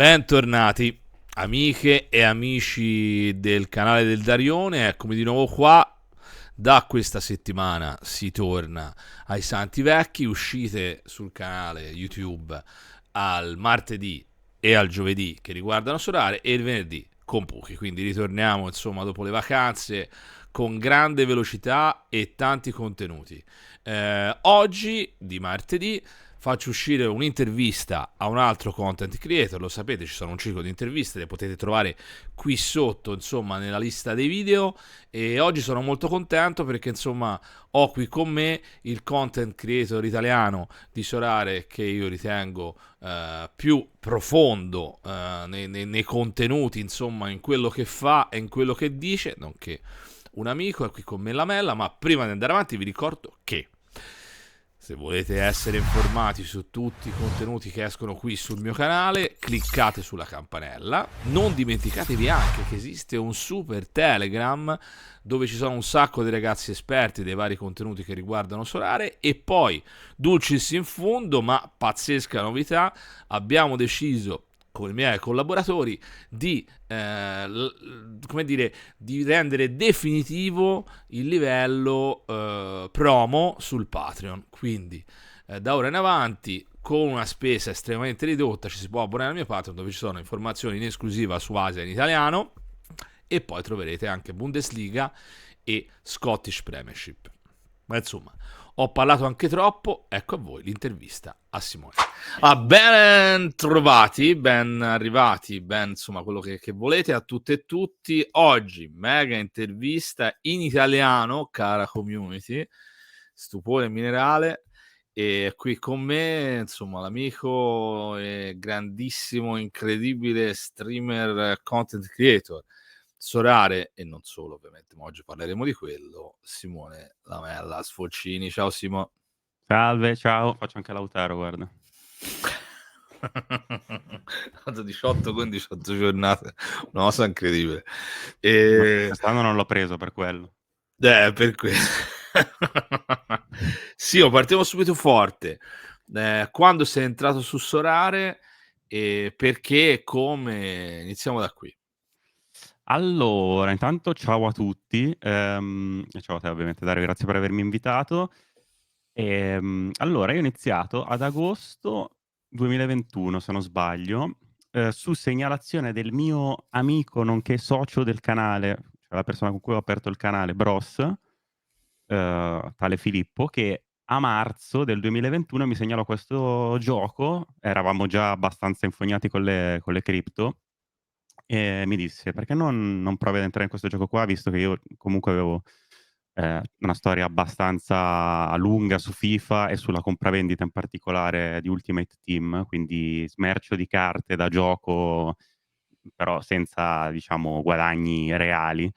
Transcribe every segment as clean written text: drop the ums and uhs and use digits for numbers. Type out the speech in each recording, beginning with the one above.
Bentornati amiche e amici del canale del Darione, eccomi di nuovo qua. Da questa settimana si torna ai Santi Vecchi, uscite sul canale YouTube al martedì e al giovedì che riguardano Solare e il venerdì con Puki, quindi ritorniamo insomma dopo le vacanze con grande velocità e tanti contenuti. Oggi di martedì faccio uscire un'intervista a un altro content creator, lo sapete, ci sono un ciclo di interviste, le potete trovare qui sotto, insomma, nella lista dei video. E oggi sono molto contento perché, insomma, ho qui con me il content creator italiano di Solare che io ritengo più profondo nei contenuti, insomma, in quello che fa e in quello che dice, nonché un amico, è qui con me Lamella. Ma prima di andare avanti vi ricordo che se volete essere informati su tutti i contenuti che escono qui sul mio canale, cliccate sulla campanella. Non dimenticatevi anche che esiste un super Telegram dove ci sono un sacco di ragazzi esperti dei vari contenuti che riguardano Solare. E poi, dulcis in fundo, ma pazzesca novità, abbiamo deciso con i miei collaboratori di, come dire, di rendere definitivo il livello promo sul Patreon. Quindi da ora in avanti, con una spesa estremamente ridotta, ci si può abbonare al mio Patreon, dove ci sono informazioni in esclusiva su Asia in italiano, e poi troverete anche Bundesliga e Scottish Premiership. Ma insomma, ho parlato anche troppo, ecco a voi l'intervista a Simone. Ben trovati, ben arrivati, ben insomma quello che volete a tutte e tutti. Oggi mega intervista in italiano, cara community, stupore minerale. E qui con me, insomma, l'amico e grandissimo, incredibile streamer, content creator, Solare e non solo, ovviamente, ma oggi parleremo di quello, Simone Lamella Sfoccini. Ciao Simo. Salve, ciao, faccio anche Lautaro, guarda. Fatto 18 con 18 giornate, una cosa incredibile. Ma E quest'anno non l'ho preso per quello. per questo. Sì, partiamo subito forte. Quando sei entrato su Solare e perché e come? Iniziamo da qui. Allora, intanto ciao a tutti, e ciao a te ovviamente Dario, grazie per avermi invitato. Allora, io ho iniziato ad agosto 2021, se non sbaglio, su segnalazione del mio amico nonché socio del canale, cioè la persona con cui ho aperto il canale, Bros, tale Filippo, che a marzo del 2021 mi segnalò questo gioco, eravamo già abbastanza infognati con le cripto, e mi disse: "Perché non provi ad entrare in questo gioco qua?" Visto che io comunque avevo, una storia abbastanza lunga su FIFA e sulla compravendita in particolare di Ultimate Team, quindi smercio di carte da gioco, però senza, diciamo, guadagni reali.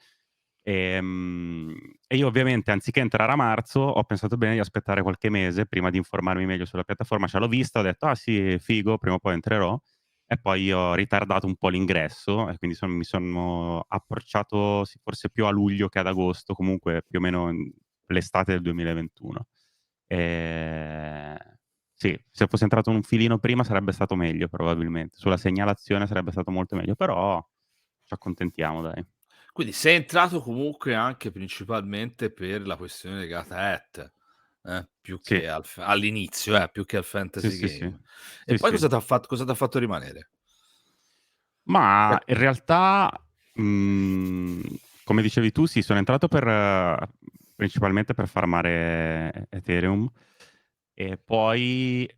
Ehm, e io ovviamente anziché entrare a marzo, ho pensato bene di aspettare qualche mese prima di informarmi meglio sulla piattaforma. Cioè l'ho vista, ho detto: "Ah sì, figo, prima o poi entrerò." E poi ho ritardato un po' l'ingresso e quindi mi sono approcciato sì, forse più a luglio che ad agosto, comunque più o meno l'estate del 2021. Ehm, sì, se fossi entrato un filino prima sarebbe stato meglio probabilmente. Sulla segnalazione sarebbe stato molto meglio, però ci accontentiamo dai. Quindi sei entrato comunque anche principalmente per la questione legata a più Sì, che all'inizio, più che al sì, fantasy sì, sì. game. E Sì, poi sì. cosa t'ha fatto rimanere? Ma Cioè, in realtà, come dicevi tu, sì, sono entrato per principalmente per farmare Ethereum e poi,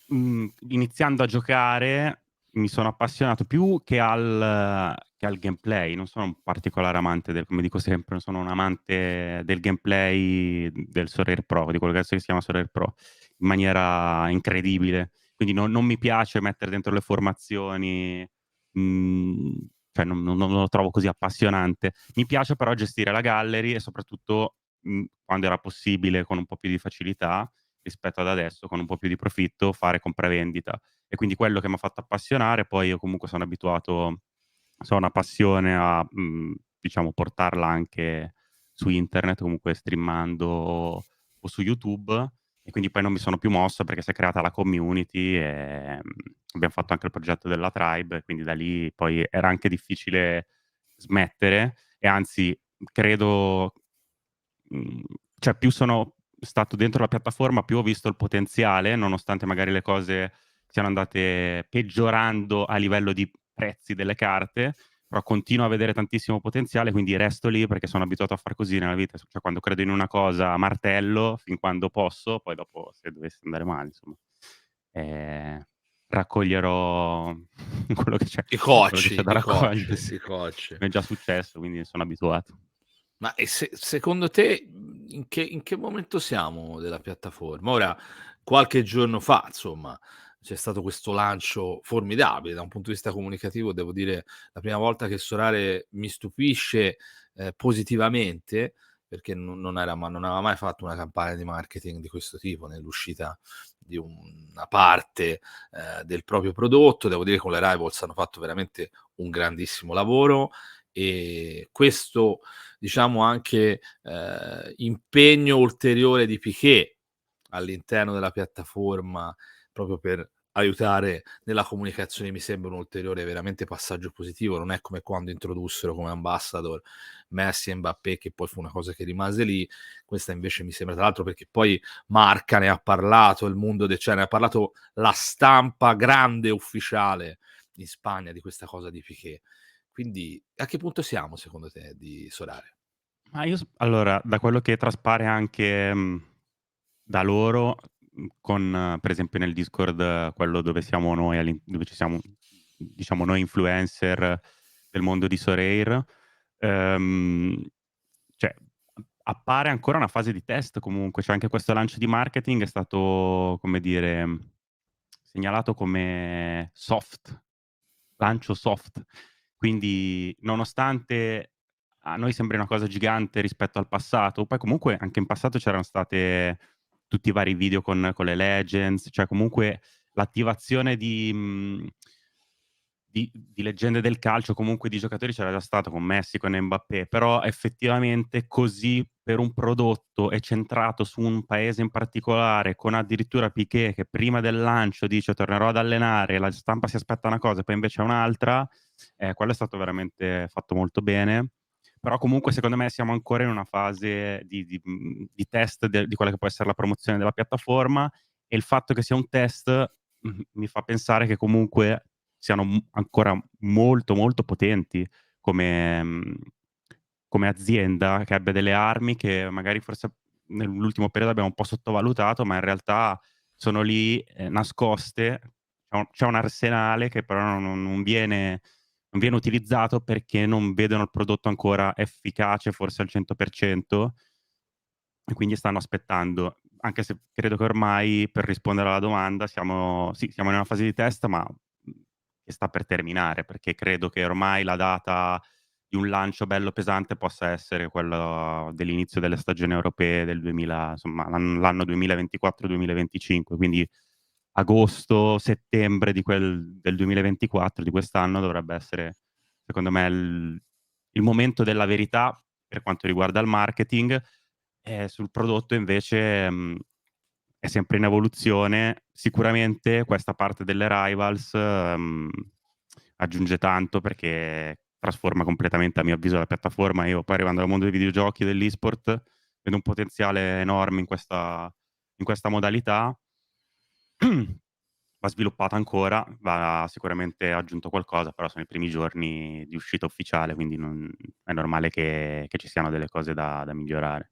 iniziando a giocare mi sono appassionato più che al gameplay. Non sono un particolare amante del, come dico sempre, non sono un amante del gameplay del Sorare Pro, di quello che adesso si chiama Sorare Pro, in maniera incredibile. Quindi non mi piace mettere dentro le formazioni. Mhmm, cioè non lo trovo così appassionante. Mi piace però gestire la gallery e soprattutto, quando era possibile con un po' più di facilità, rispetto ad adesso, con un po' più di profitto, fare compravendita. E quindi quello che m'ha fatto appassionare, poi io comunque sono abituato, so' una passione a, diciamo portarla anche su internet, comunque streamando o su YouTube. e quindi poi non mi sono più mosso perché si è creata la community e abbiamo fatto anche il progetto della tribe, e quindi da lì poi era anche difficile smettere e anzi credo, mhmm, cioè più sono stato dentro la piattaforma, più ho visto il potenziale, nonostante magari le cose siano andate peggiorando a livello di prezzi delle carte, però continuo a vedere tantissimo potenziale, quindi resto lì perché sono abituato a far così nella vita, cioè quando credo in una cosa martello fin quando posso, poi dopo se dovesse andare male insomma, ehm, raccoglierò quello che c'è quello che c'è da I raccogliere, cocci, sì. i cocci. Mi è già successo, quindi sono abituato. Ma secondo te, in che momento siamo della piattaforma? Ora, qualche giorno fa, insomma, c'è stato questo lancio formidabile da un punto di vista comunicativo, devo dire la prima volta che Sorare mi stupisce, positivamente, perché non aveva mai fatto una campagna di marketing di questo tipo, nell'uscita di una parte, del proprio prodotto. Devo dire che con le Rivals hanno fatto veramente un grandissimo lavoro, e questo, diciamo, anche impegno ulteriore di Piquet all'interno della piattaforma, proprio per aiutare nella comunicazione, mi sembra un ulteriore veramente passaggio positivo. Non è come quando introdussero come ambassador Messi e Mbappé, che poi fu una cosa che rimase lì. Questa invece mi sembra, tra l'altro, perché poi Marca ne ha parlato, il mondo cioè ne ha parlato la stampa grande ufficiale in Spagna di questa cosa di Piquet. Quindi a che punto siamo secondo te di Solare? Ma io allora, da quello che traspare anche, da loro, con per esempio nel Discord, quello dove siamo noi dove ci siamo, diciamo noi influencer del mondo di Sorare, ehm, cioè appare ancora una fase di test comunque, cioè anche questo lancio di marketing è stato, come dire, segnalato come soft, lancio soft. Quindi nonostante a noi sembri una cosa gigante rispetto al passato, poi comunque anche in passato c'erano state tutti i vari video con le Legends, cioè comunque l'attivazione di leggende del calcio, comunque di giocatori c'era già stato con Messi, con Mbappé, però effettivamente così per un prodotto e centrato su un paese in particolare, con addirittura Piqué che prima del lancio dice: "Tornerò ad allenare", la stampa si aspetta una cosa e poi invece è un'altra, quello è stato veramente fatto molto bene. Però comunque secondo me siamo ancora in una fase di test di quella che può essere la promozione della piattaforma, e il fatto che sia un test, mi fa pensare che comunque siano ancora molto, molto potenti come come azienda, che abbia delle armi che magari forse nell'ultimo periodo abbiamo un po' sottovalutato, ma in realtà sono lì, nascoste. C'è un arsenale che però non viene utilizzato perché non vedono il prodotto ancora efficace, forse al 100%, e quindi stanno aspettando. Anche se credo che ormai, per rispondere alla domanda, siamo in una fase di test, ma, che sta per terminare, perché credo che ormai la data di un lancio bello pesante possa essere quello dell'inizio delle stagioni europee del 2000, insomma l'anno 2024-2025, quindi agosto, settembre del 2024, di quest'anno, dovrebbe essere secondo me il momento della verità per quanto riguarda il marketing. Sul prodotto invece, è sempre in evoluzione. Sicuramente questa parte delle Rivals, aggiunge tanto perché trasforma completamente, a mio avviso, la piattaforma. Io poi arrivando dal mondo dei videogiochi e dell'e-sport, vedo un potenziale enorme in questa modalità. Va sviluppata ancora, va sicuramente aggiunto qualcosa, però sono i primi giorni di uscita ufficiale, quindi non è normale che ci siano delle cose da migliorare.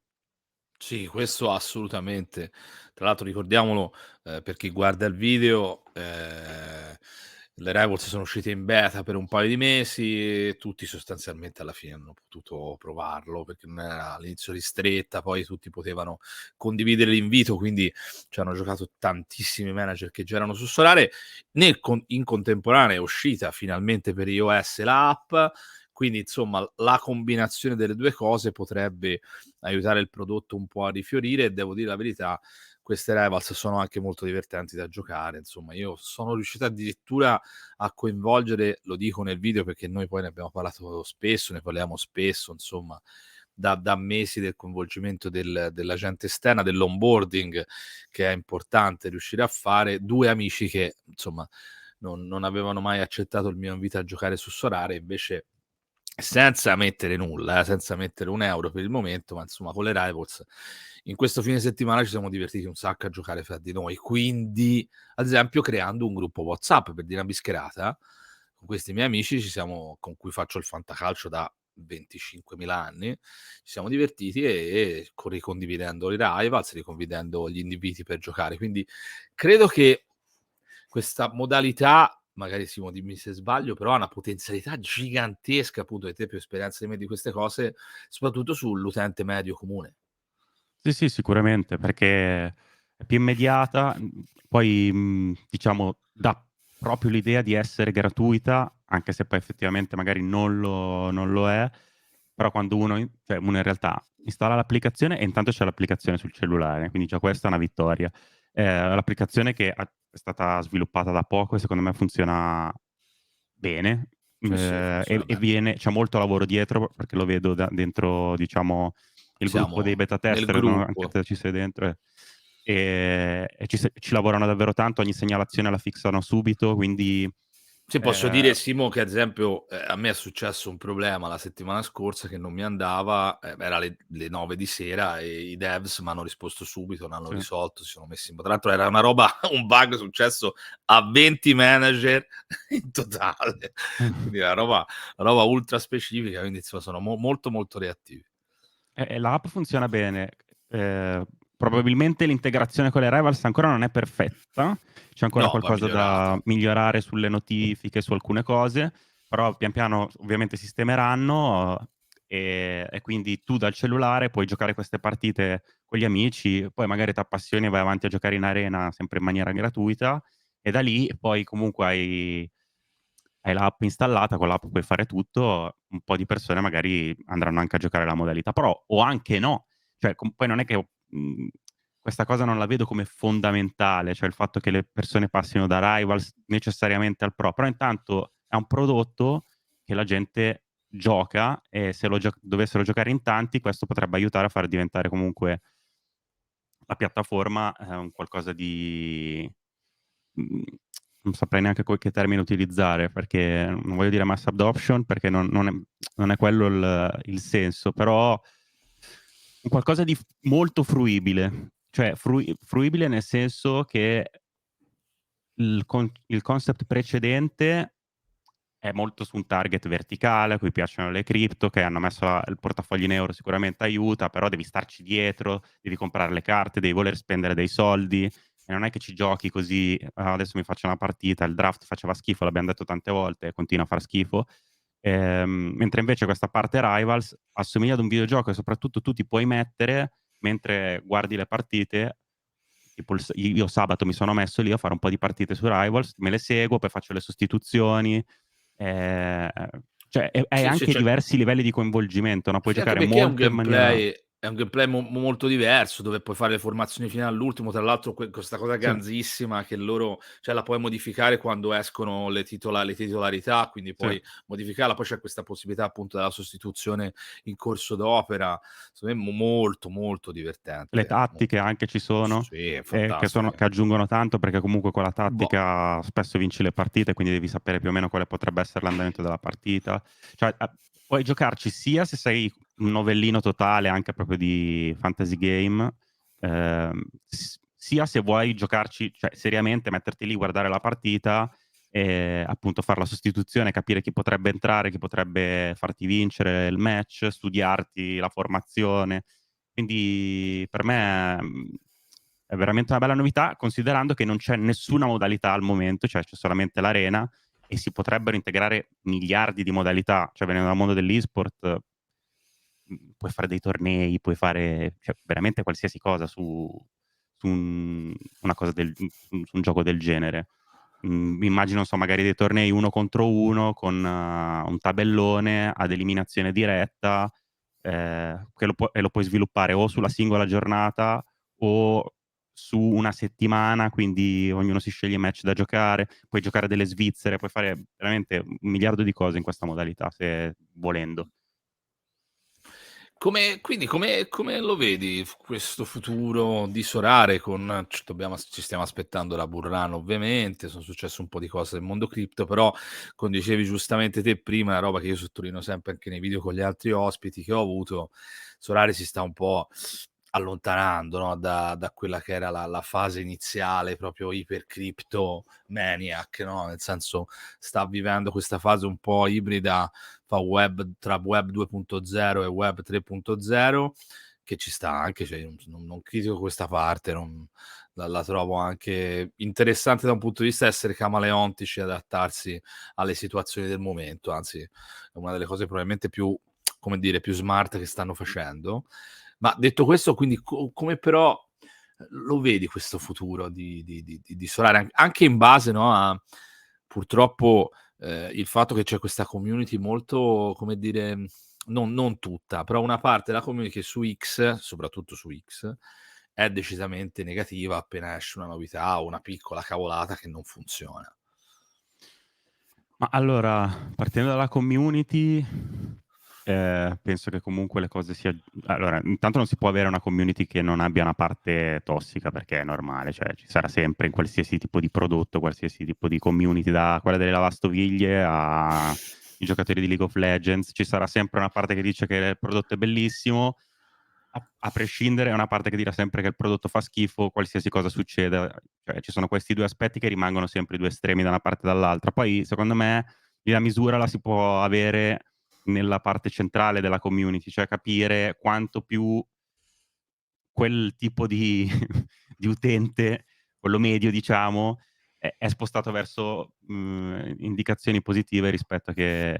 Sì, questo assolutamente. Tra l'altro ricordiamolo, per chi guarda il video, le Rivals sono uscite in beta per un paio di mesi e tutti sostanzialmente alla fine hanno potuto provarlo, perché non era all'inizio ristretta, poi tutti potevano condividere l'invito, quindi ci hanno giocato tantissimi manager che già erano su Solare. In contemporanea è uscita finalmente per iOS l'app, quindi insomma la combinazione delle 2 cose potrebbe aiutare il prodotto un po' a rifiorire, e devo dire la verità, queste Rivals sono anche molto divertenti da giocare. Insomma, io sono riuscito addirittura a coinvolgere, lo dico nel video perché noi poi ne abbiamo parlato spesso, ne parliamo spesso, insomma, da mesi del coinvolgimento della gente esterna, dell'onboarding, che è importante riuscire a fare. Due amici che insomma non avevano mai accettato il mio invito a giocare su Sorare, invece senza mettere nulla, senza mettere un euro per il momento, ma insomma con le Rivals in questo fine settimana ci siamo divertiti un sacco a giocare fra di noi, quindi ad esempio creando un gruppo WhatsApp, per dire una bischerata, con questi miei amici con cui faccio il fantacalcio da 25.000 anni, ci siamo divertiti e ricondividendo i Rivals, ricondividendo gli inviti per giocare, quindi credo che questa modalità, magari Simo dimmi se sbaglio, però ha una potenzialità gigantesca, appunto, e te più esperienza di me di queste cose, soprattutto sull'utente medio comune. Sì, sì, sicuramente, perché è più immediata, poi, diciamo dà proprio l'idea di essere gratuita, anche se poi effettivamente magari non lo è, però quando uno in realtà installa l'applicazione e intanto c'è l'applicazione sul cellulare, quindi già questa è una vittoria. L'applicazione che è stata sviluppata da poco e secondo me funziona bene, Sì, sì, funziona e bene. c'è molto lavoro dietro perché lo vedo dentro, diciamo, il gruppo dei Siamo beta nel tester, no? Anche gruppo. te ci sei dentro, e ci lavorano davvero tanto, ogni segnalazione la fissano subito, quindi Sì, posso dire Simo che ad esempio a me è successo un problema la settimana scorsa che non mi andava, era le 9 di sera e i devs mi hanno risposto subito, l'hanno sì. risolto, si sono messi in tra l'altro era una roba, un bug successo a 20 manager in totale, quindi è una roba ultra specifica, quindi insomma sono molto molto reattivi. L'app funziona bene. Probabilmente l'integrazione con le Rivals ancora non è perfetta, c'è ancora No, va qualcosa da migliorata. migliorare sulle notifiche, su alcune cose, però pian piano ovviamente sistemeranno, e quindi tu dal cellulare puoi giocare queste partite con gli amici, poi magari t'appassioni e vai avanti a giocare in arena sempre in maniera gratuita e da lì poi comunque hai l'app installata, con l'app puoi fare tutto, un po' di persone magari andranno anche a giocare la modalità Pro o anche no. Cioè poi non è che, questa cosa non la vedo come fondamentale, cioè il fatto che le persone passino da Rivals necessariamente al Pro, però intanto è un prodotto che la gente gioca e se lo dovessero giocare in tanti, questo potrebbe aiutare a far diventare comunque la piattaforma, un qualcosa di mhmm, non saprei neanche che termine utilizzare, perché non voglio dire mass adoption, perché non è quello il senso, però un qualcosa di molto fruibile. Cioè fruibile nel senso che il concept precedente è molto su un target verticale, a cui piacciono le cripto, che hanno messo il portafogli in euro sicuramente aiuta, però devi starci dietro, devi comprare le carte, devi voler spendere dei soldi e non è che ci giochi così: "Ah, adesso mi faccio una partita", il draft faceva schifo, l'abbiam detto tante volte e continua a far schifo. Mentre invece questa parte Rivals assomiglia ad un videogioco e soprattutto tu ti puoi mettere mentre guardi le partite, tipo io sabato mi sono messo lì a fare un po' di partite su Rivals, me le seguo, poi faccio le sostituzioni. Ehm, cioè hai Sì, sì, anche cioè diversi livelli di coinvolgimento, no, puoi sì, anche giocare perché molto in maniera è un gameplay molto diverso, dove puoi fare le formazioni fino all'ultimo. Tra l'altro questa cosa sì, ganzissima che loro cioè la puoi modificare quando escono le titolarità, quindi sì. puoi modificarla. Poi c'è questa possibilità appunto della sostituzione in corso d'opera. Secondo me molto, molto Le divertente. tattiche anche ci sono, Sì, è che fantastica. aggiungono tanto, perché comunque con la Boh. tattica spesso vinci le partite, quindi devi sapere più o meno quale potrebbe essere l'andamento della partita. Cioè, puoi giocarci sia se sei un novellino totale, anche proprio di fantasy game, sia se vuoi giocarci, cioè seriamente metterti lì, guardare la partita e appunto far la sostituzione, capire chi potrebbe entrare, chi potrebbe farti vincere il match, studiarti la formazione. Quindi per me, è veramente una bella novità, considerando che non c'è nessuna modalità al momento, cioè c'è solamente l'arena e si potrebbero integrare miliardi di modalità. Cioè venendo dal mondo dell'e-sport, puoi fare dei tornei, puoi fare cioè veramente qualsiasi cosa su una cosa su un gioco del genere. Immagino, non so, magari dei tornei 1 contro 1 con un tabellone ad eliminazione diretta, che lo puoi sviluppare o sulla singola giornata o su una settimana, quindi ognuno si sceglie i match da giocare, puoi giocare delle svizzere, puoi fare veramente un miliardo di cose in questa modalità, se volendo. Quindi come lo vedi questo futuro di Sorare ci stiamo aspettando la bull run ovviamente, sono successe un po' di cose nel mondo cripto, però come dicevi giustamente te prima, la roba che io sottolineo sempre anche nei video con gli altri ospiti che ho avuto, Sorare si sta un po' allontanando, no, da quella che era la fase iniziale proprio iper crypto maniac, no? Nel senso sta vivendo questa fase un po' ibrida tra web 2.0 e web 3.0 che ci sta anche, cioè, non critico questa parte, la trovo anche interessante da un punto di vista essere camaleontici e adattarsi alle situazioni del momento, anzi è una delle cose probabilmente più, come dire, più smart che stanno facendo. Ma detto questo, quindi come però lo vedi questo futuro di Solare, anche in base, no, a purtroppo il fatto che c'è questa community molto, come dire, non tutta, però una parte della community che su X, soprattutto su X, è decisamente negativa appena esce una novità o una piccola cavolata che non funziona. Ma allora, partendo dalla community, penso che comunque le cose allora, intanto non si può avere una community che non abbia una parte tossica, perché è normale, cioè ci sarà sempre in qualsiasi tipo di prodotto, qualsiasi tipo di community, da quella delle lavastoviglie ai giocatori di League of Legends, ci sarà sempre una parte che dice che il prodotto è bellissimo, a prescindere, è una parte che dirà sempre che il prodotto fa schifo, qualsiasi cosa succeda. Cioè, ci sono questi due aspetti che rimangono sempre i due estremi da una parte e dall'altra. Poi, secondo me, la misura la si può avere nella parte centrale della community, cioè capire quanto più quel tipo di, di utente, quello medio, diciamo, è spostato verso indicazioni positive rispetto che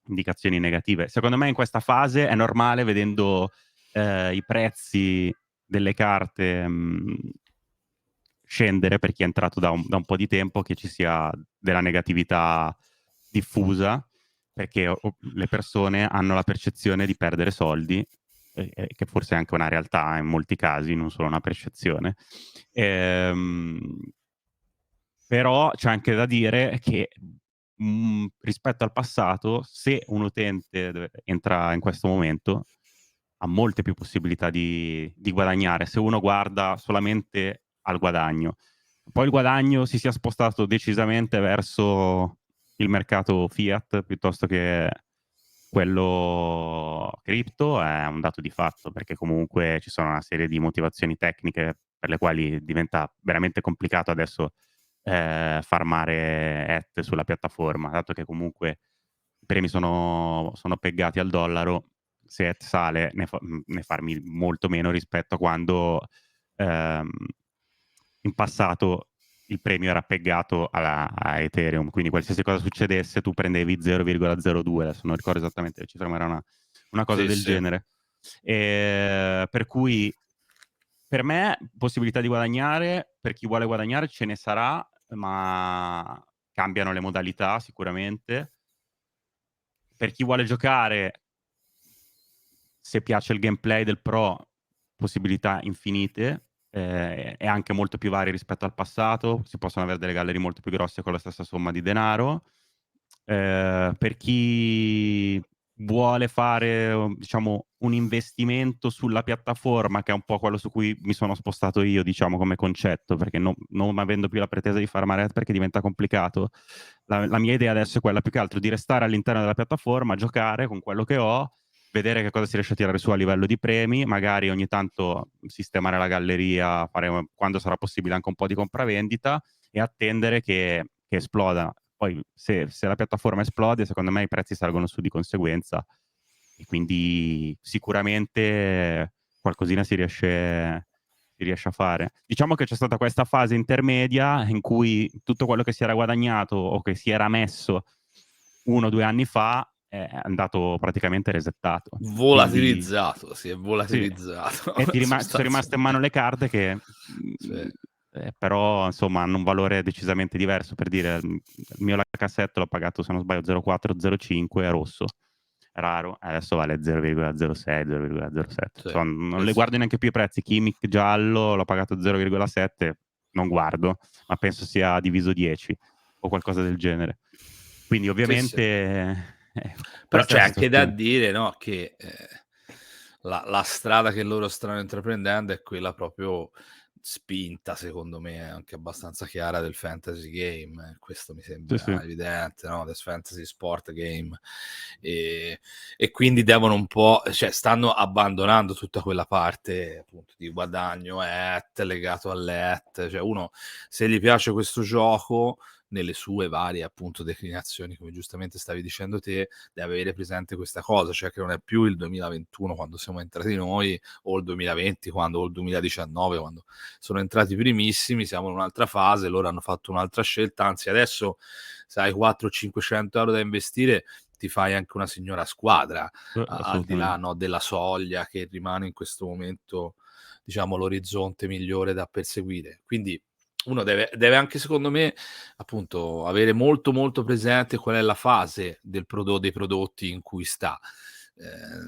indicazioni negative. Secondo me in questa fase è normale, vedendo i prezzi delle carte scendere per chi è entrato da un po' di tempo, che ci sia della negatività diffusa, perché le persone hanno la percezione di perdere soldi, che forse è anche una realtà in molti casi, non solo una percezione. Però c'è anche da dire che rispetto al passato, se un utente entra in questo momento, ha molte più possibilità di guadagnare, se uno guarda solamente al guadagno. Poi il guadagno si sia spostato decisamente verso il mercato fiat piuttosto che quello cripto è un dato di fatto, perché comunque ci sono una serie di motivazioni tecniche per le quali diventa veramente complicato adesso farmare ETH sulla piattaforma, dato che comunque i premi sono peggati al dollaro. Se ETH sale ne farmi molto meno rispetto a quando ehm, in passato il premio era peggato a Ethereum, quindi qualsiasi cosa succedesse tu prendevi 0,02, adesso non ricordo esattamente le cifre, ma era una cosa Sì, del sì. genere. Per cui per me possibilità di guadagnare, per chi vuole guadagnare ce ne sarà, ma cambiano le modalità sicuramente. Per chi vuole giocare, se piace il gameplay del Pro, possibilità infinite, e anche molto più varie rispetto al passato, si possono avere delle gallerie molto più grosse con la stessa somma di denaro. Per chi vuole fare, diciamo, un investimento sulla piattaforma, che è un po' quello su cui mi sono spostato io, diciamo, come concetto, perché non avendo più la pretesa di farmare perché diventa complicato, la mia idea adesso è quella più che altro di restare all'interno della piattaforma, giocare con quello che ho, vedere che cosa si riesce a tirare su a livello di premi, magari ogni tanto sistemare la galleria, fare quando sarà possibile anche un po' di compravendita e attendere che esploda. Poi se la piattaforma esplode, secondo me i prezzi salgono su di conseguenza e quindi sicuramente qualcosina si riesce a fare. Diciamo che c'è stata questa fase intermedia in cui tutto quello che si era guadagnato o che si era messo 1 o 2 anni fa è andato praticamente resettato. Quindi Volatilizzato, si è sì, volatilizzato e ti sono rimaste in mano sostanzialmente. le carte che Sì. però insomma hanno un valore decisamente diverso. Per dire, il mio cassetto l'ho pagato, se non sbaglio, 0,4-0,5, è rosso, raro, adesso vale 0,06, 0,07. Sì, Insomma, non sì, le sì. guardo neanche più i prezzi. Chimic giallo l'ho pagato 0,7, non guardo, ma penso sia diviso 10 o qualcosa del genere. Quindi Sì, sì. ovviamente Però questa è c'è la anche da situazione. dire, no, che la strada che loro stanno intraprendendo è quella proprio spinta, secondo me, anche abbastanza chiara del fantasy game. Questo mi Sì, sì. sembra evidente, no? Del fantasy sport game. E, e quindi devono un po', cioè stanno abbandonando tutta quella parte appunto di guadagno legato all'et. Cioè uno, se gli piace questo gioco, nelle sue varie appunto declinazioni, come giustamente stavi dicendo te, deve avere presente questa cosa, cioè che non è più il 2021 quando siamo entrati noi, o il 2020 quando, o il 2019 quando sono entrati i primissimi, siamo in un'altra fase, loro hanno fatto un'altra scelta, anzi adesso se hai 400-500 euro da investire ti fai anche una signora squadra, al di là, Assolutamente. no, della soglia che rimane in questo momento, diciamo, l'orizzonte migliore da perseguire. Quindi uno deve anche, secondo me, appunto, avere molto, molto presente qual è la fase dei prodotti in cui sta.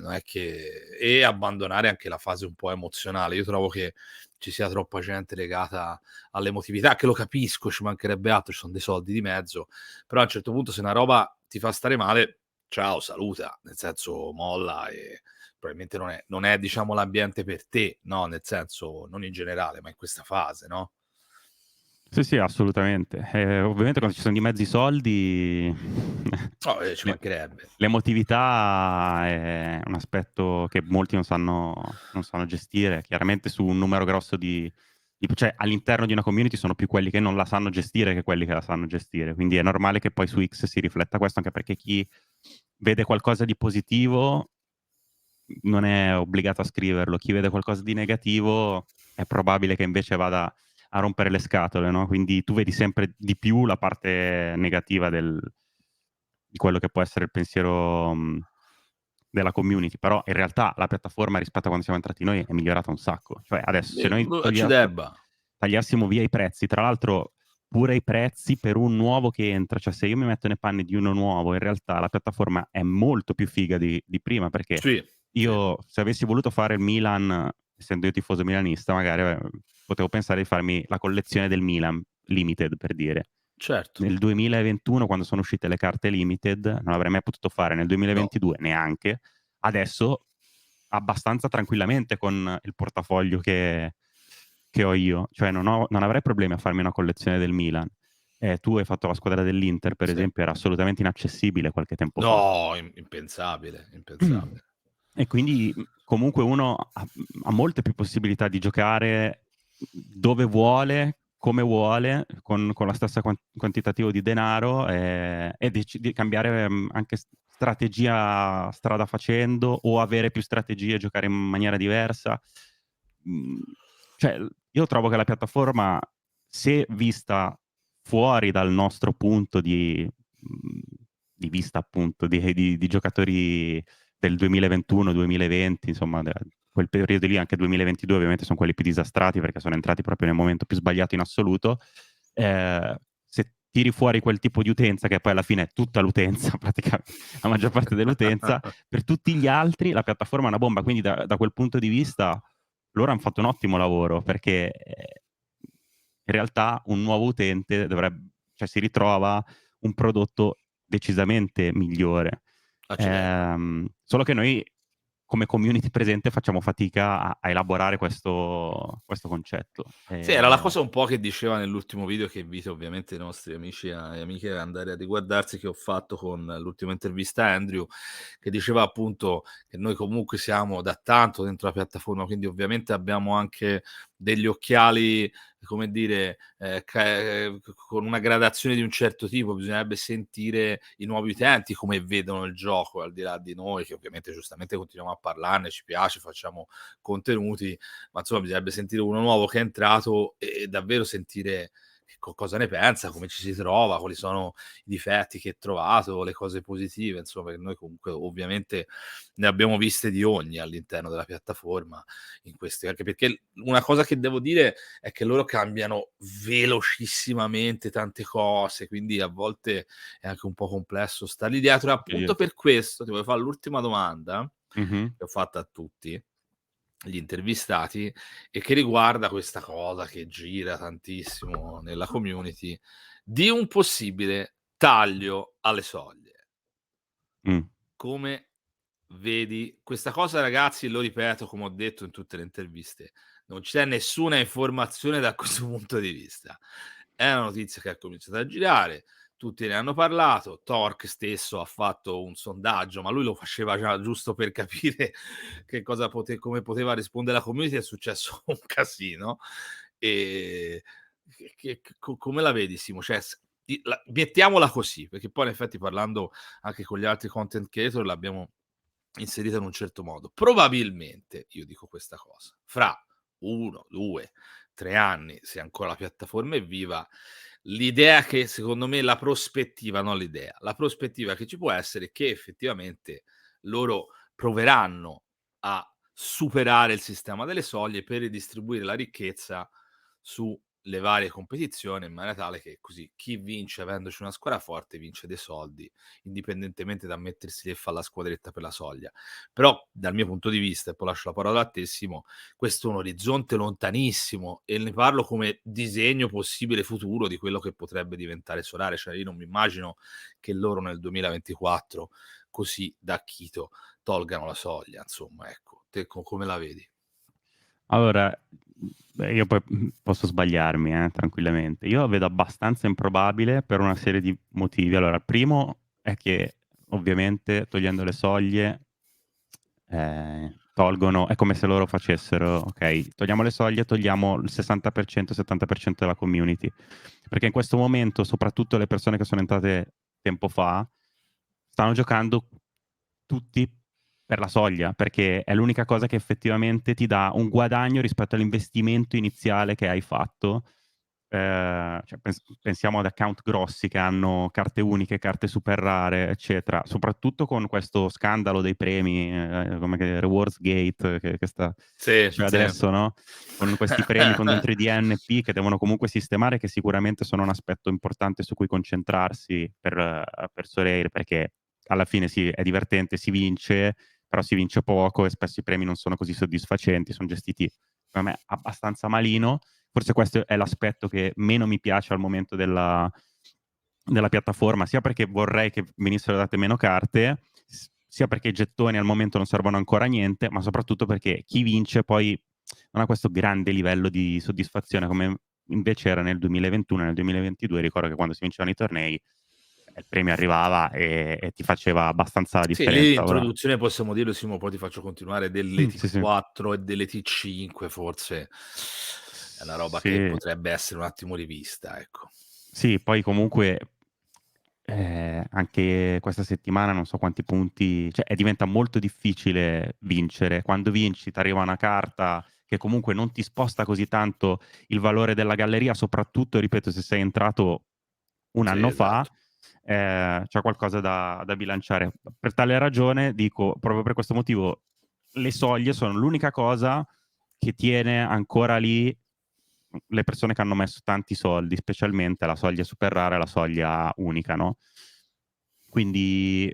Non è che e abbandonare anche la fase un po' emozionale. Io trovo che ci sia troppa gente legata all'emotività, che lo capisco, ci mancherebbe altro, ci son dei soldi di mezzo, però a un certo punto se una roba ti fa stare male, ciao, saluta, nel senso molla, e probabilmente non è diciamo l'ambiente per te, no, nel senso non in generale, ma in questa fase, no? Sì, sì, assolutamente. Ovviamente quando ci sono di mezzo i soldi No, ci l'e mancherebbe. l'emotività è un aspetto che molti non sanno gestire. Chiaramente su un numero grosso cioè all'interno di una community sono più quelli che non la sanno gestire che quelli che la sanno gestire. Quindi è normale che poi su X si rifletta questo, anche perché chi vede qualcosa di positivo non è obbligato a scriverlo. Chi vede qualcosa di negativo è probabile che invece vada a rompere le scatole, no, quindi tu vedi sempre di più la parte negativa di quello che può essere il pensiero, della community, però in realtà la piattaforma rispetto a quando siamo entrati noi è migliorata un sacco. Cioè adesso se noi Ci debba. tagliassimo via i prezzi, tra l'altro pure i prezzi per un nuovo che entra, cioè se io mi metto nei panni di uno nuovo, in realtà la piattaforma è molto più figa di prima, perché Sì, sì, io se avessi voluto fare il Milan, essendo io tifoso milanista, magari potevo pensare di farmi la collezione del Milan Limited, per dire. certo. Nel 2021, quando sono uscite le carte Limited, non l'avrei mai potuto fare, nel No. 2022 neanche. Adesso abbastanza tranquillamente con il portafoglio che ho io, cioè non avrei problemi a farmi una collezione del Milan. Tu hai fatto la squadra dell'Inter, per Sì. esempio, era assolutamente inaccessibile qualche tempo fa. No, impensabile, impensabile. E quindi comunque uno ha molte più possibilità di giocare dove vuole, come vuole, con la stessa quantitativo di denaro, e di cambiare anche strategia strada facendo, o avere più strategie, giocare in maniera diversa. Mm, Cioè, io trovo che la piattaforma, se vista fuori dal nostro punto di vista, appunto, di giocatori del 2021-2020, insomma, quel periodo lì, anche 2022 ovviamente sono quelli più disastrati perché sono entrati proprio nel momento più sbagliato in assoluto. Se tiri fuori quel tipo di utenza, che poi alla fine è tutta l'utenza, praticamente la maggior parte dell'utenza, per tutti gli altri la piattaforma è una bomba, quindi da quel punto di vista loro han fatto un ottimo lavoro, perché in realtà un nuovo utente cioè si ritrova un prodotto decisamente migliore. Accidenti. Solo che noi come community presente facciamo fatica a elaborare questo concetto. Sì, era la cosa un po' che diceva nell'ultimo video, che invito ovviamente i nostri amici e amiche ad andare a riguardarsi, che ho fatto con l'ultima intervista a Andrew, che diceva appunto che noi comunque siamo da tanto dentro la piattaforma, quindi ovviamente abbiamo anche degli occhiali, come dire, con una gradazione di un certo tipo, bisognerebbe sentire i nuovi utenti come vedono il gioco, al di là di noi, che ovviamente giustamente continuiamo a parlarne, ci piace, facciamo contenuti, ma insomma bisognerebbe sentire uno nuovo che è entrato e davvero sentire cosa ne pensa, come ci si trova, quali sono i difetti che ha trovato, le cose positive, insomma, che noi comunque ovviamente ne abbiamo viste di ogni all'interno della piattaforma in questi, anche perché una cosa che devo dire è che loro cambiano velocissimamente tante cose, quindi a volte è anche un po' complesso stargli dietro, e appunto per questo ti voglio fare l'ultima domanda Mh-mh. che ho fatto a tutti gli intervistati, e che riguarda questa cosa che gira tantissimo nella community, di un possibile taglio alle soglie. Mh. Come vedi, questa cosa ragazzi, lo ripeto come ho detto in tutte le interviste, non c'è nessuna informazione da questo punto di vista. È una notizia che è cominciata a girare, tutti ne hanno parlato, Torque stesso ha fatto un sondaggio, ma lui lo faceva già giusto per capire che cosa come poteva rispondere la community, è successo un casino. E come la vedi Simo? Cioè, mettiamola così, perché poi in effetti parlando anche con gli altri content creator l'abbiamo inserita in un certo modo. Probabilmente, io dico questa cosa, fra 1, 2, 3 anni, se ancora la piattaforma è viva, l'idea che secondo me la prospettiva, non l'idea, la prospettiva che ci può essere è che effettivamente loro proveranno a superare il sistema delle soglie per ridistribuire la ricchezza sulle varie competizioni in maniera tale che così chi vince avendoci una squadra forte vince dei soldi, indipendentemente da mettersi lì e fa la squadretta per la soglia. Però dal mio punto di vista, e poi lascio la parola a te Simo, questo è un orizzonte lontanissimo e ne parlo come disegno possibile futuro di quello che potrebbe diventare Solare, cioè io non mi immagino che loro nel 2024 così da Quito tolgano la soglia, insomma, ecco. Te come la vedi? Allora, io poi posso sbagliarmi, tranquillamente. Io vedo abbastanza improbabile per una serie di motivi. Allora, il primo è che ovviamente togliendo le soglie tolgono, è come se loro facessero, ok, togliamo le soglie, togliamo il 60%, 70% della community. Perché in questo momento, soprattutto le persone che sono entrate tempo fa, stanno giocando tutti per la soglia, perché è l'unica cosa che effettivamente ti dà un guadagno rispetto all'investimento iniziale che hai fatto. Cioè, pensiamo ad account grossi che hanno carte uniche, carte super rare, eccetera. Soprattutto con questo scandalo dei premi, come che Rewards Gate che sta Sì, c'è sì. adesso, no? Con questi premi con dentro i DNP che devono comunque sistemare, che sicuramente sono un aspetto importante su cui concentrarsi per Sorare, perché alla fine sì, è divertente, si vince, però si vince poco e spesso i premi non sono così soddisfacenti, sono gestiti, secondo me, abbastanza malino. Forse questo è l'aspetto che meno mi piace al momento della piattaforma, sia perché vorrei che venissero date meno carte, sia perché i gettoni al momento non servono ancora a niente, ma soprattutto perché chi vince poi non ha questo grande livello di soddisfazione come invece era nel 2021, nel 2022. Ricordo che quando si vincevano i tornei il premio arrivava e ti faceva abbastanza la Sì, lì differenza. Ora, l'introduzione possiamo dirlo Simo, poi ti faccio continuare delle sì, sì. T4 e delle T5 forse è una roba che Sì, potrebbe essere un attimo rivista, ecco. sì, poi comunque anche questa settimana non so quanti punti, cioè diventa molto difficile vincere. Quando vinci ti arriva una carta che comunque non ti sposta così tanto il valore della galleria, soprattutto, ripeto, se sei entrato un Sì, anno fa, esatto. c'è qualcosa da bilanciare. Per tale ragione dico, proprio per questo motivo, le soglie sono l'unica cosa che tiene ancora lì le persone che hanno messo tanti soldi, specialmente la soglia super rara e la soglia unica, no? Quindi,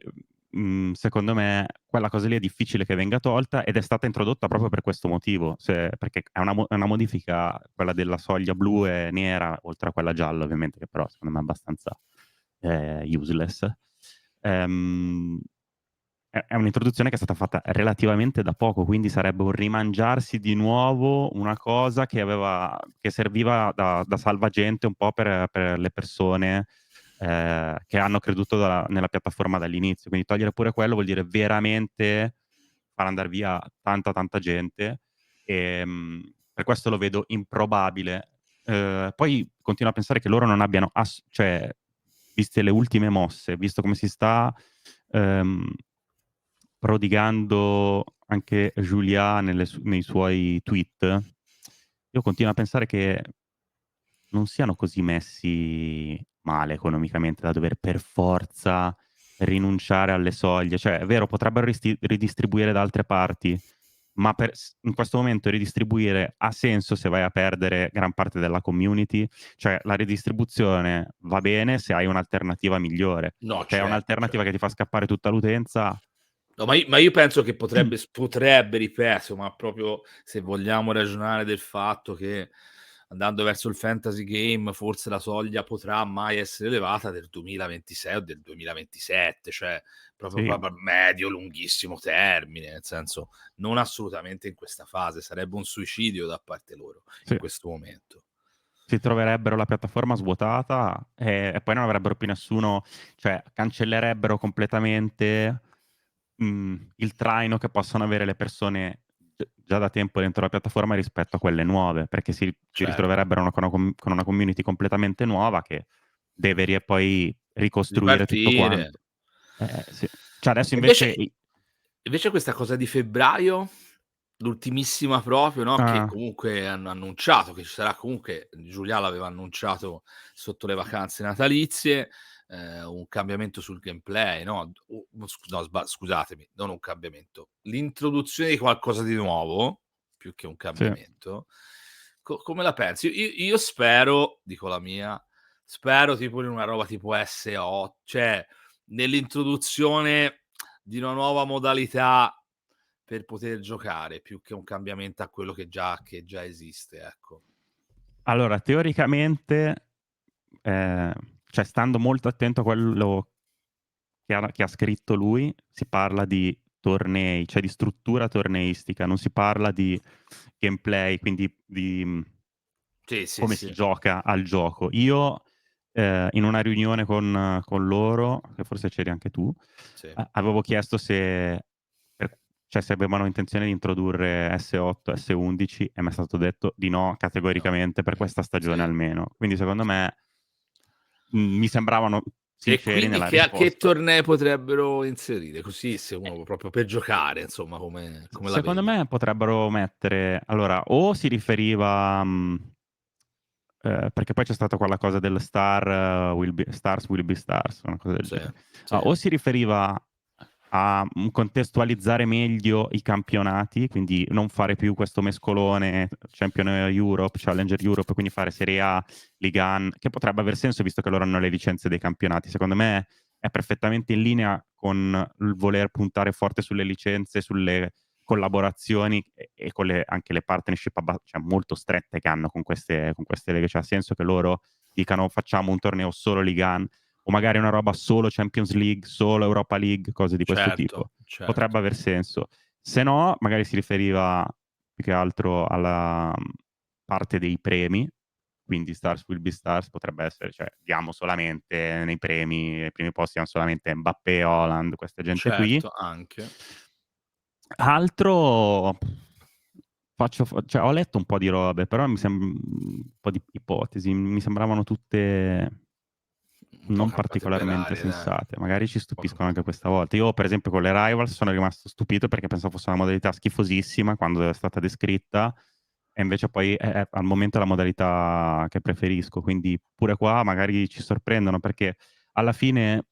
secondo me quella cosa lì è difficile che venga tolta ed è stata introdotta proprio per questo motivo, perché è una modifica, quella della soglia blu e nera, oltre a quella gialla ovviamente, che però secondo me è abbastanza useless. Ehm, è un'introduzione che è stata fatta relativamente da poco, quindi sarebbe un rimangiarsi di nuovo una cosa che serviva da salvagente un po' per le persone che hanno creduto nella piattaforma dall'inizio. Quindi togliere pure quello vuol dire veramente far andare via tanta gente. Per questo lo vedo improbabile. Poi continuo a pensare che loro non abbiano, cioè, viste le ultime mosse, visto come si sta ehm, prodigando anche Julia nei suoi tweet, io continuo a pensare che non siano così messi male economicamente da dover per forza rinunciare alle soglie. Cioè, è vero, potrebbero ridistribuire da altre parti, ma in questo momento ridistribuire ha senso se vai a perdere gran parte della community? Cioè, la ridistribuzione va bene se hai un'alternativa migliore. No, Se hai certo, un'alternativa che ti fa certo. scappare tutta l'utenza. No, ma io penso che potrebbe, ripeto, ma proprio se vogliamo ragionare del fatto che andando verso il fantasy game, forse la soglia potrà mai essere elevata del 2026 o del 2027, cioè proprio Sì. medio, lunghissimo termine, nel senso non assolutamente in questa fase, sarebbe un suicidio da parte loro in Sì. questo momento. Si troverebbero la piattaforma svuotata e poi non avrebbero più nessuno, cioè cancellerebbero completamente, il traino che possono avere le persone già da tempo dentro la piattaforma rispetto a quelle nuove, perché si Certo. ritroverebbero con una community completamente nuova che deve poi ricostruire tutto Ripartire. quanto. Sì. Cioè adesso E invece invece invece questa cosa di febbraio, l'ultimissima proprio, no, che ah, comunque hanno annunciato che ci sarà comunque Giulià l'aveva annunciato sotto le vacanze natalizie, un cambiamento sul gameplay, no, scusatemi, non un cambiamento, l'introduzione di qualcosa di nuovo, più che un sì. cambiamento. Come la pensi? Io spero, dico la mia, spero tipo in una roba tipo SO, cioè nell'introduzione di una nuova modalità per poter giocare, più che un cambiamento a quello che già esiste, ecco. Allora teoricamente, cioè stando molto attento a quello che ha scritto lui, si parla di tornei, cioè di struttura torneistica, non si parla di gameplay, quindi di, Sì, sì, come si sì, gioca al gioco. Io, in una riunione con loro, che forse c'eri anche tu, sì. avevo chiesto se avevano intenzione di introdurre S8, S11 e m'è stato detto di no No. categoricamente per questa stagione Sì, almeno. Quindi secondo sì. me, mi sembravano E sinceri quindi nella che risposta. tornei potrebbero inserire? Così se uno proprio per giocare, insomma, come la Secondo vedi? me potrebbero mettere, allora, o si riferiva, perché poi c'è stata quella cosa del Stars will be stars, una cosa del Sì, genere. sì, O si riferiva a, contestualizzare meglio i campionati, quindi non fare più questo mescolone Champion Europe, Challenger Europe, quindi fare Serie A, Ligue 1, che potrebbe aver senso visto che loro hanno le licenze dei campionati. Secondo me è perfettamente in linea con il voler puntare forte sulle licenze, sulle collaborazioni e con anche le partnership cioè molto strette che hanno con queste leghe. Cioè ha senso che loro dicano facciamo un torneo solo Ligue 1 o magari una roba solo Champions League, solo Europa League, cose di questo tipo. certo, Potrebbe certo. aver senso. Se no, magari si riferiva più che altro alla, parte dei premi, quindi Stars will be stars potrebbe essere, cioè diamo solamente nei premi, ai primi posti diamo solamente Mbappé, Haaland, questa gente qui. Certo, anche. Altro cioè ho letto un po' di robe, però un po' di ipotesi, mi sembravano tutte Un po' non campate per particolarmente aria, dai. sensate. Magari ci Un po' stupiscono anche campate questa volta. Io per esempio con le Rivals sono rimasto stupito perché pensavo fosse una modalità schifosissima quando è stata descritta e invece poi è al momento la modalità che preferisco, quindi pure qua magari ci sorprendono perché alla fine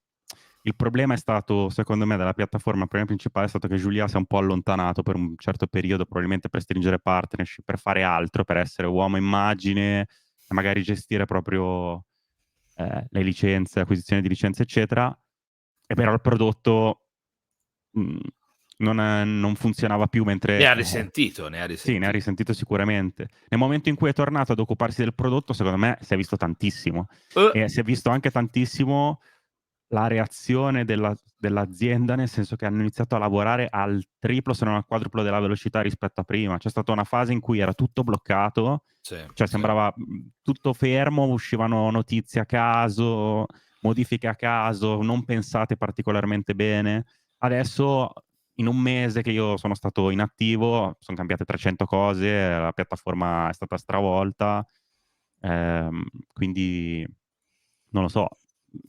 il problema è stato, secondo me, della piattaforma, il problema principale è stato che Julia si è un po' allontanato per un certo periodo, probabilmente per stringere partnership, per fare altro, per essere uomo immagine e magari gestire proprio le licenze, acquisizione di licenze, eccetera. E però il prodotto mh, non funzionava più ne mentre ha risentito, ne ha sì, ne ha risentito. risentito sicuramente. Nel momento in cui è tornato ad occuparsi del prodotto, secondo me si è visto tantissimo. Uh, E si è visto anche tantissimo la reazione dell'azienda, nel senso che hanno iniziato a lavorare al triplo, se non al quadruplo della velocità rispetto a prima. C'è stata una fase in cui era tutto bloccato, sì, cioè sì, sembrava tutto fermo, uscivano notizie a caso, modifiche a caso, non pensate particolarmente bene. Adesso in un mese che io sono stato inattivo, son cambiate 300 cose, la piattaforma è stata stravolta, quindi non lo so,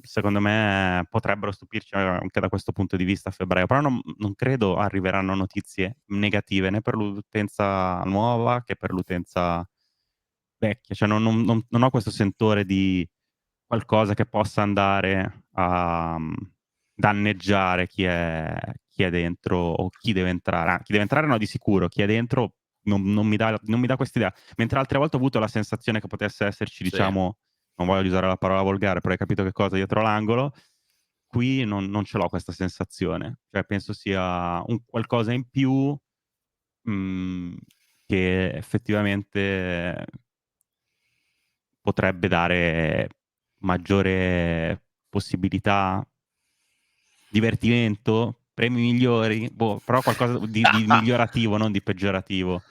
secondo me potrebbero stupirci anche da questo punto di vista a febbraio, però non credo arriveranno notizie negative né per l'utenza nuova che per l'utenza vecchia, cioè non ho questo sentore di qualcosa che possa andare a, danneggiare chi è dentro o chi deve entrare. Chi deve entrare no di sicuro, chi è dentro non mi dà quest'idea. Mentre altre volte ho avuto la sensazione che potesse esserci, sì. diciamo, non voglio usare la parola volgare, però hai capito che cosa, dietro l'angolo. Qui non ce l'ho questa sensazione. Cioè penso sia un qualcosa in più, mhmm, che effettivamente potrebbe dare maggiore possibilità, divertimento, premi migliori, boh, però qualcosa di migliorativo, non di peggiorativo.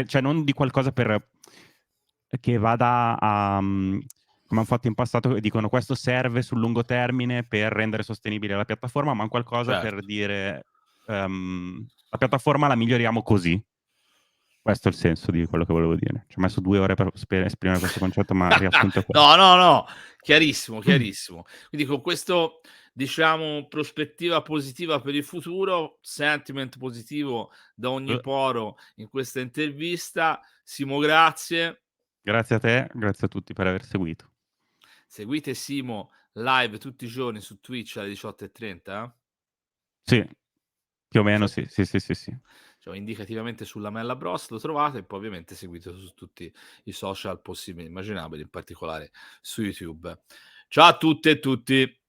Cioè non di qualcosa che vada a, come hanno fatto in passato, che dicono questo serve sul lungo termine per rendere sostenibile la piattaforma, ma qualcosa per Certo. dire la piattaforma la miglioriamo così. Questo è il senso di quello che volevo dire. Ci ho messo 2 ore per esprimere questo concetto, ma il riassunto è questo. No, no, no, chiarissimo, chiarissimo. Quindi con questo, diciamo, prospettiva positiva per il futuro, sentiment positivo da ogni poro in questa intervista. Simo, grazie. Grazie a te, grazie a tutti per aver seguito. Seguite Simo live tutti i giorni su Twitch alle 18:30? Sì, più o meno Cioè, sì, sì, sì, sì, sì. cioè indicativamente sulla Mella Bros lo trovate e poi ovviamente seguitelo su tutti i social possibili e immaginabili, in particolare su YouTube. Ciao a tutte e tutti.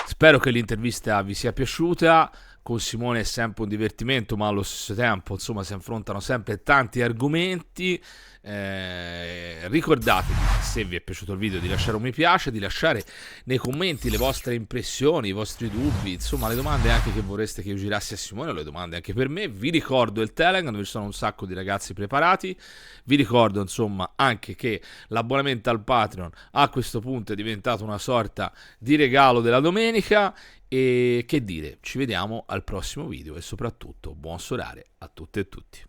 Spero che l'intervista vi sia piaciuta. Con Simone è sempre un divertimento, ma allo stesso tempo, insomma, si affrontano sempre tanti argomenti. Ricordatevi, se vi è piaciuto il video, di lasciare un mi piace, di lasciare nei commenti le vostre impressioni, i vostri dubbi, insomma, le domande anche che vorreste che io girassi a Simone, le domande anche per me. Vi ricordo il Telegram, dove ci sono un sacco di ragazzi preparati. Vi ricordo, insomma, anche che l'abbonamento al Patreon a questo punto è diventato una sorta di regalo della domenica. E che dire, ci vediamo al prossimo video e soprattutto buon solare a tutte e tutti.